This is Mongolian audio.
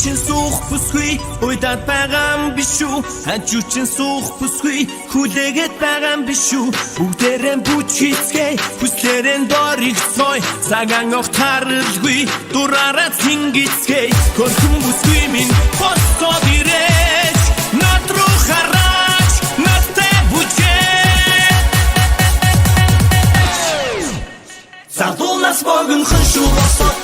Хачуучин суух бүсгүй уйдаад байгаа юм биш үү Хачуучин суух бүсгүй хүлээгээд байгаа юм биш үү Бүгдээрээ бүч хийцгээ хүслээрээ дор ихсой цагаан огтаралгүй дураараа цэнгицгээ Хөрхөн бүсгүй минь босоод ирээч над руу хараач надтай бүжээ Залуунаас богино хөншүү босоод